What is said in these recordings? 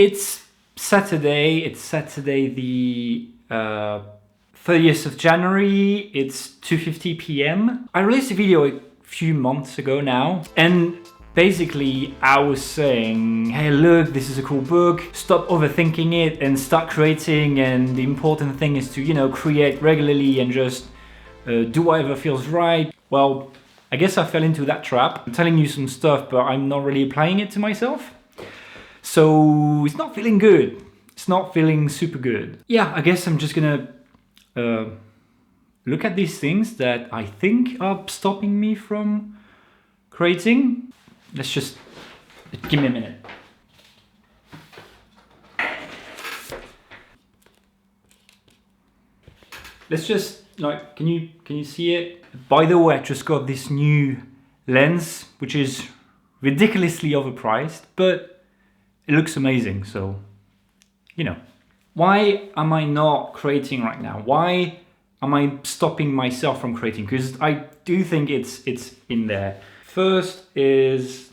It's Saturday the 30th of January, it's 2:50 p.m. I released a video a few months ago now, and basically I was saying, hey look, this is a cool book, stop overthinking it and start creating, and the important thing is to, you know, create regularly and just do whatever feels right. Well, I guess I fell into that trap. I'm telling you some stuff, but I'm not really applying it to myself. So it's not feeling good. It's not feeling super good. Yeah, I guess I'm just gonna look at these things that I think are stopping me from creating. Let's just, give me a minute. Let's just, like, can you see it? By the way, I just got this new lens, which is ridiculously overpriced, but it looks amazing, so, you know. Why am I not creating right now? Why am I stopping myself from creating? Because I do think it's in there. The first is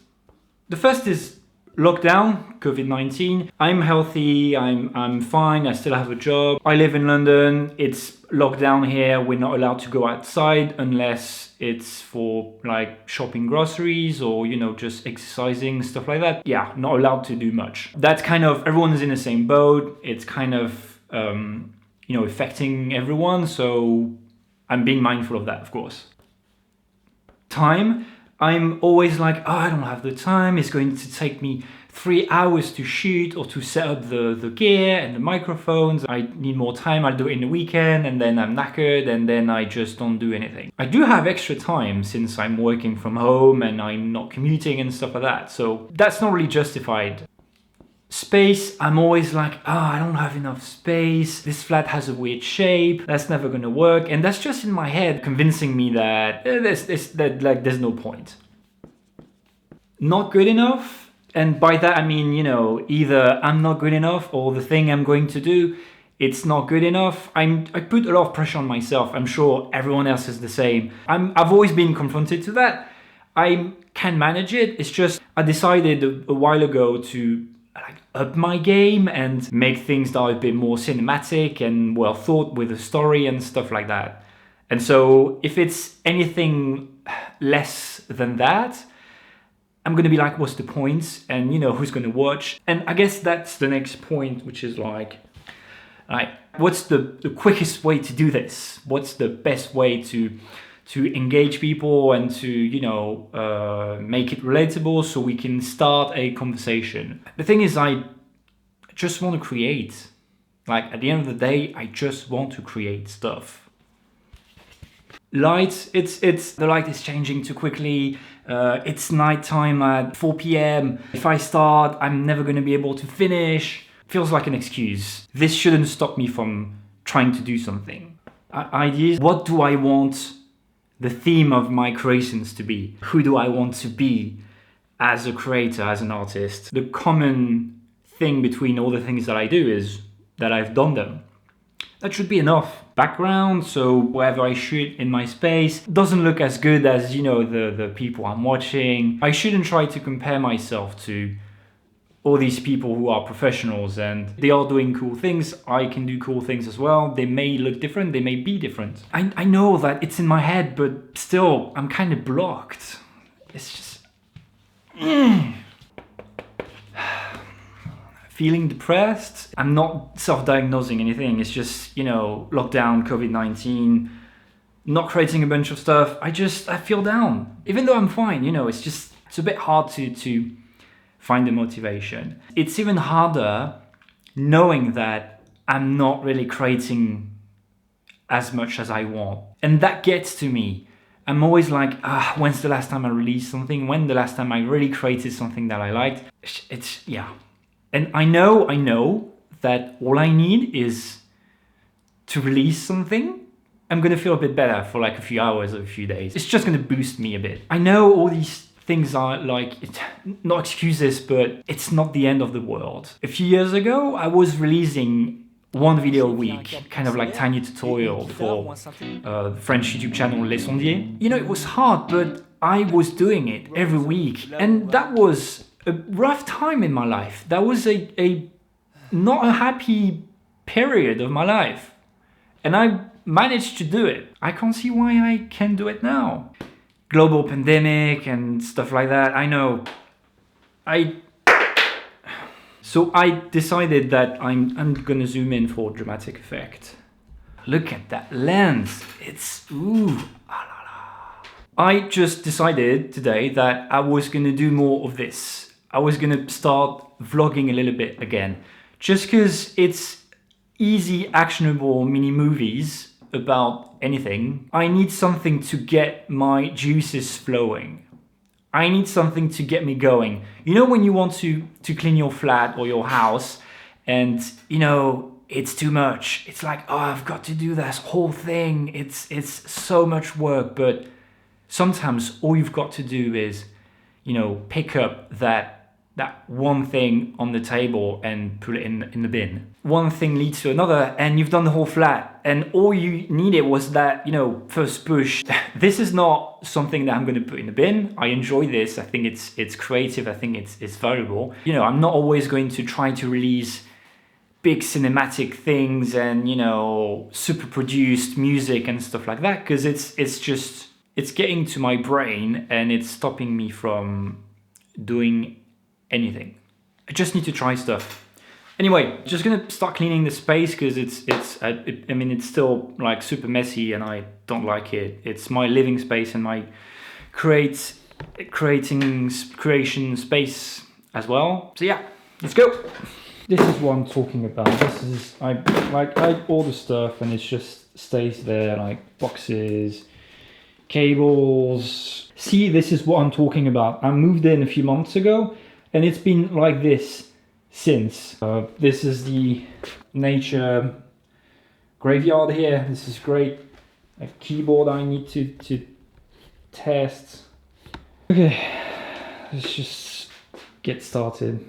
lockdown, COVID-19. I'm healthy, I'm fine, I still have a job. I live in London, it's lockdown here. We're not allowed to go outside unless it's for like shopping groceries or, you know, just exercising, stuff like that. Yeah, not allowed to do much. That's kind of, everyone is in the same boat. It's kind of, you know, affecting everyone. So I'm being mindful of that, of course. Time. I'm always like, oh, I don't have the time. It's going to take me 3 hours to shoot or to set up the gear and the microphones. I need more time. I'll do it in the weekend, and then I'm knackered, and then I just don't do anything. I do have extra time since I'm working from home and I'm not commuting and stuff like that. So that's not really justified. Space, I'm always like, I don't have enough space. This flat has a weird shape. That's never gonna work. And that's just in my head convincing me that there's no point. Not good enough. And by that, I mean, you know, either I'm not good enough or the thing I'm going to do, it's not good enough. I put a lot of pressure on myself. I'm sure everyone else is the same. I've always been confronted to that. I can manage it. It's just, I decided a while ago to up my game and make things that are a bit more cinematic and well thought with a story and stuff like that. And so if it's anything less than that, I'm gonna be like, what's the point? And you know, who's gonna watch? And I guess that's the next point, which is like what's the quickest way to do this? What's the best way to engage people and to, you know, make it relatable so we can start a conversation. The thing is, I just want to create. Like, at the end of the day, I just want to create stuff. Light, the light is changing too quickly. It's nighttime at 4 p.m. If I start, I'm never going to be able to finish. Feels like an excuse. This shouldn't stop me from trying to do something. Ideas, what do I want the theme of my creations to be? Who do I want to be as a creator, as an artist? The common thing between all the things that I do is that I've done them. That should be enough. Background, so wherever I shoot in my space doesn't look as good as, you know, the people I'm watching. I shouldn't try to compare myself to all these people who are professionals and they are doing cool things. I can do cool things as well. They may look different, they may be different. I know that it's in my head, but still, I'm kind of blocked. It's just... Feeling depressed. I'm not self-diagnosing anything. It's just, you know, lockdown, COVID-19, not creating a bunch of stuff. I feel down. Even though I'm fine, you know, it's a bit hard to find the motivation. It's even harder knowing that I'm not really creating as much as I want. And that gets to me. I'm always like, when's the last time I released something? When the last time I really created something that I liked? Yeah. And I know that all I need is to release something. I'm gonna feel a bit better for like a few hours or a few days. It's just gonna boost me a bit. I know all these things are like, not excuses, but it's not the end of the world. A few years ago, I was releasing one video a week, kind of like tiny tutorial for the French YouTube channel Les Sondiers. You know, it was hard, but I was doing it every week. And that was a rough time in my life. That was a not a happy period of my life. And I managed to do it. I can't see why I can't do it now. Global pandemic and stuff like that, I know. So I decided that I'm gonna zoom in for dramatic effect. Look at that lens. It's ooh. I just decided today that I was gonna do more of this. I was gonna start vlogging a little bit again. Just because it's easy, actionable mini movies about anything. I need something to get my juices flowing. I need something to get me going. You know when you want to clean your flat or your house and you know it's too much. It's like, oh, I've got to do this whole thing. It's so much work, but sometimes all you've got to do is, you know, pick up that one thing on the table and put it in the bin. One thing leads to another and you've done the whole flat, and all you needed was that, you know, first push. This is not something that I'm going to put in the bin. I enjoy this. I think it's creative. I think it's valuable. You know, I'm not always going to try to release big cinematic things and, you know, super produced music and stuff like that, because it's getting to my brain and it's stopping me from doing anything. I just need to try stuff. Anyway, just gonna start cleaning the space because I mean, it's still like super messy and I don't like it. It's my living space and my creation space as well. So yeah, let's go. This is what I'm talking about. This is, I order stuff and it just stays there, like boxes, cables. See, this is what I'm talking about. I moved in a few months ago and it's been like this since. This is the nature graveyard here. This is great. A keyboard I need to test. Okay, let's just get started.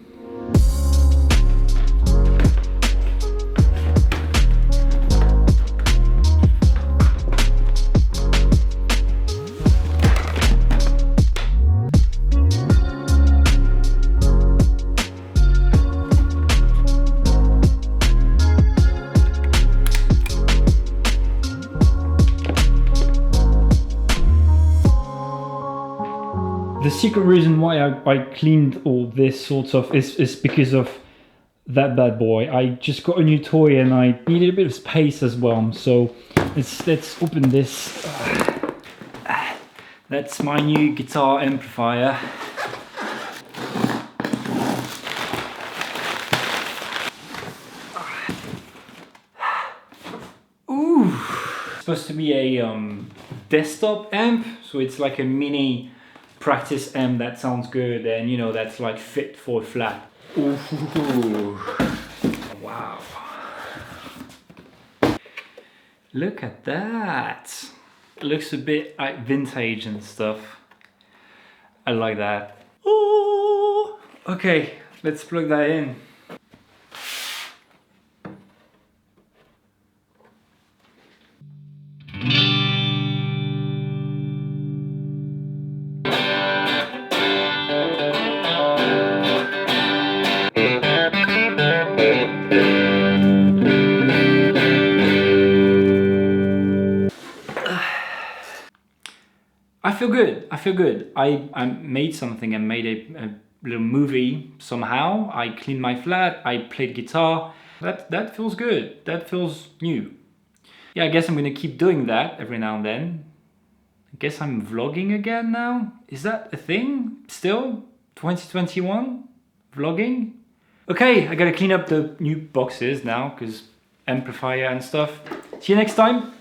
The secret reason why I cleaned all this sort of is because of that bad boy. I just got a new toy and I needed a bit of space as well. So let's open this. That's my new guitar amplifier. Ooh, it's supposed to be a desktop amp, so it's like a mini practice amp that sounds good and, you know, that's like fit for flat. Ooh. Wow. Look at that. It looks a bit like vintage and stuff. I like that. Ooh. Okay, let's plug that in. I feel good. I feel good. I made something and made a little movie somehow. I cleaned my flat. I played guitar. That feels good. That feels new. Yeah, I guess I'm gonna keep doing that every now and then. I guess I'm vlogging again now. Is that a thing still? 2021? Vlogging? Okay, I gotta clean up the new boxes now because amplifier and stuff. See you next time.